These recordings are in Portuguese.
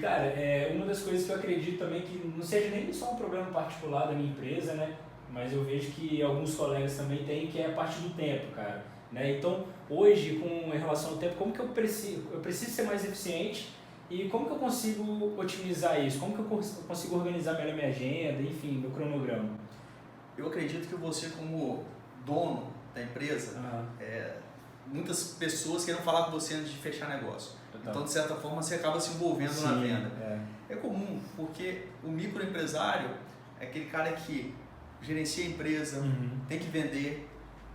cara, uma das coisas que eu acredito também que não seja nem só um problema particular da minha empresa, né? Mas eu vejo que alguns colegas também têm, que é a parte do tempo, cara. Né? Então, hoje, em relação ao tempo, como que eu preciso ser mais eficiente e como que eu consigo otimizar isso? Como que eu consigo organizar melhor minha agenda, enfim, meu cronograma? Eu acredito que você, como dono da empresa, muitas pessoas querem falar com você antes de fechar negócio. Então, de certa forma, você acaba se envolvendo na venda. É comum, porque o microempresário é aquele cara que gerencia a empresa, tem que vender,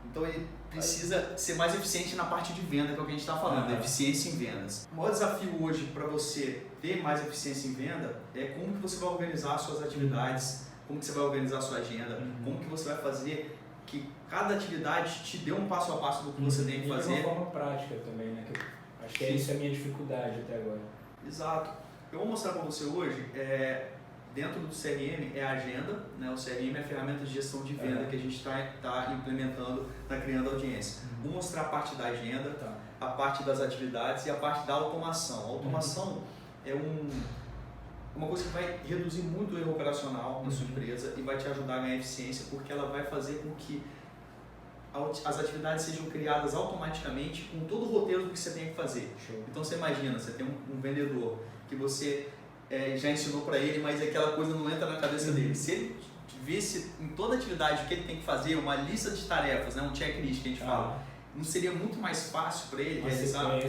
então ele precisa ser mais eficiente na parte de venda, que é o que a gente está falando, eficiência em vendas. O maior desafio hoje para você ter mais eficiência em venda é como que você vai organizar as suas atividades, como que você vai organizar a sua agenda, como que você vai fazer que cada atividade te dê um passo a passo do que você tem que fazer. De uma forma prática também, né? Que eu acho que isso é a minha dificuldade até agora. Exato. Eu vou mostrar para você hoje, dentro do CRM é a agenda, né? O CRM é a ferramenta de gestão de venda que a gente está implementando na Criando Audiência. Vou mostrar a parte da agenda, a parte das atividades e a parte da automação. A automação é uma coisa que vai reduzir muito o erro operacional na sua empresa e vai te ajudar a ganhar eficiência, porque ela vai fazer com que as atividades sejam criadas automaticamente com todo o roteiro do que você tem que fazer. Show. Então você imagina, você tem um vendedor que você já ensinou para ele, mas aquela coisa não entra na cabeça dele. Se ele visse em toda atividade o que ele tem que fazer, uma lista de tarefas, né, um checklist que a gente fala, não seria muito mais fácil para ele realizar?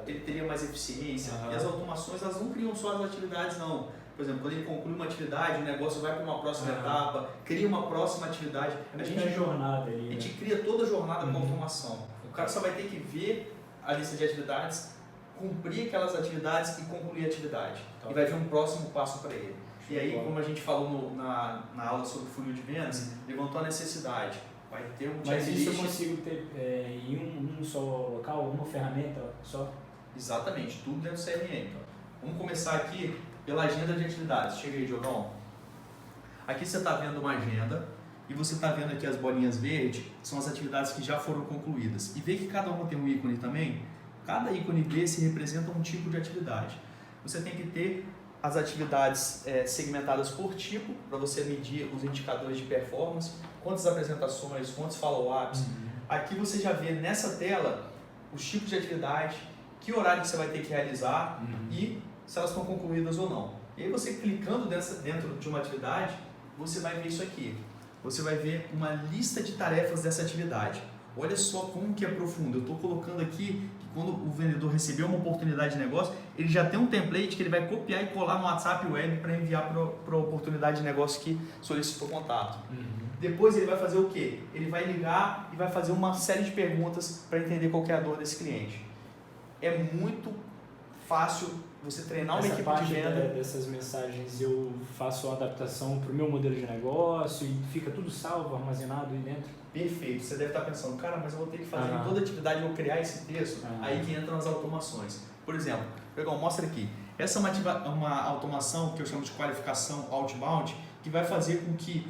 Ele teria mais eficiência. E as automações, elas não criam só as atividades, não. Por exemplo, quando ele conclui uma atividade, o negócio vai para uma próxima etapa, cria uma próxima atividade. A gente cria toda a jornada com automação. O cara só vai ter que ver a lista de atividades, cumprir aquelas atividades e concluir a atividade. E vai ver um próximo passo para ele. E aí, como a gente falou na aula sobre funil de vendas, levantou a necessidade. Vai ter um checklist. Mas isso eu consigo ter em um só local, uma ferramenta só? Exatamente, tudo dentro do CRM. Vamos começar aqui pela agenda de atividades. Chega aí, Diogão. Aqui você está vendo uma agenda e você está vendo aqui as bolinhas verdes, são as atividades que já foram concluídas. E vê que cada uma tem um ícone também. Cada ícone desse representa um tipo de atividade. Você tem que ter as atividades segmentadas por tipo, para você medir os indicadores de performance, quantas apresentações, quantos follow-ups. Aqui você já vê nessa tela os tipos de atividade, que horário que você vai ter que realizar e se elas estão concluídas ou não. E aí você clicando dentro de uma atividade, você vai ver isso aqui. Você vai ver uma lista de tarefas dessa atividade. Olha só como que é profundo. Eu estou colocando aqui que quando o vendedor receber uma oportunidade de negócio, ele já tem um template que ele vai copiar e colar no WhatsApp Web para enviar para a oportunidade de negócio que solicitou contato. Depois ele vai fazer o quê? Ele vai ligar e vai fazer uma série de perguntas para entender qual que é a dor desse cliente. É muito fácil você treinar uma equipe de venda. Dessas mensagens eu faço a adaptação para o meu modelo de negócio e fica tudo salvo, armazenado aí dentro? Perfeito. Você deve estar pensando, cara, mas eu vou ter que fazer em toda atividade, eu vou criar esse texto. Aí que entram as automações. Por exemplo, Pegão, mostra aqui. Essa é uma automação que eu chamo de qualificação outbound, que vai fazer com que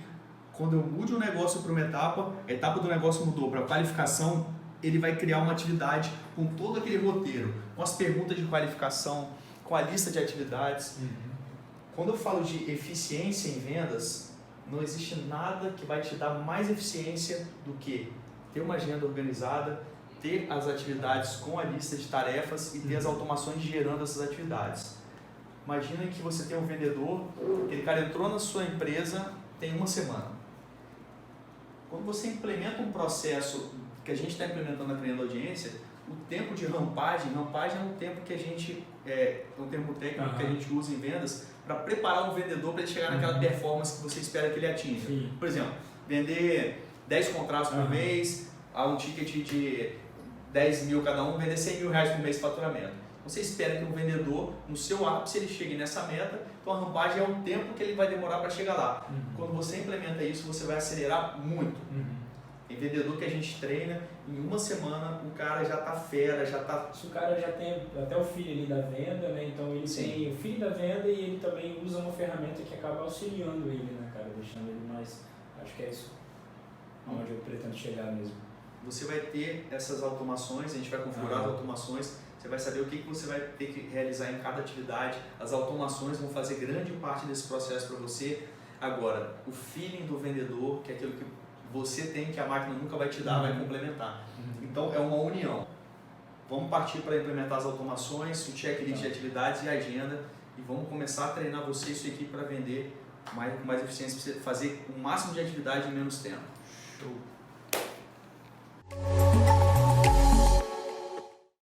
quando eu mude um negócio para uma etapa, a etapa do negócio mudou para a qualificação, ele vai criar uma atividade com todo aquele roteiro, com as perguntas de qualificação, com a lista de atividades. Quando eu falo de eficiência em vendas, não existe nada que vai te dar mais eficiência do que ter uma agenda organizada, ter as atividades com a lista de tarefas e ter as automações gerando essas atividades. Imagina que você tem um vendedor, aquele cara entrou na sua empresa tem uma semana. Quando você implementa um processo que a gente está implementando na Criando Audiência, o tempo de rampagem é um tempo que a gente, um termo técnico que a gente usa em vendas para preparar um vendedor para ele chegar naquela performance que você espera que ele atinja. Por exemplo, vender 10 contratos por mês, a um ticket de 10 mil cada um, vender 100 mil reais por mês de faturamento. Você espera que um vendedor, no seu ápice, ele chegue nessa meta, então a rampagem é o tempo que ele vai demorar para chegar lá. Quando você implementa isso, você vai acelerar muito. Tem vendedor que a gente treina, em uma semana o cara já tá fera, já tá... O cara já tem até o filho ali da venda, né? Então ele tem o filho da venda e ele também usa uma ferramenta que acaba auxiliando ele, né, cara? Deixando ele mais... Acho que é isso onde eu pretendo chegar mesmo. você vai ter essas automações, a gente vai configurar as automações, você vai saber o que você vai ter que realizar em cada atividade, as automações vão fazer grande parte desse processo para você. Agora, o feeling do vendedor, que é aquilo que você tem, que a máquina nunca vai te dar, vai complementar. Então, é uma união. Vamos partir para implementar as automações, o checklist de atividades e a agenda, e vamos começar a treinar você e sua equipe para vender com mais eficiência, para você fazer o máximo de atividade em menos tempo. Show!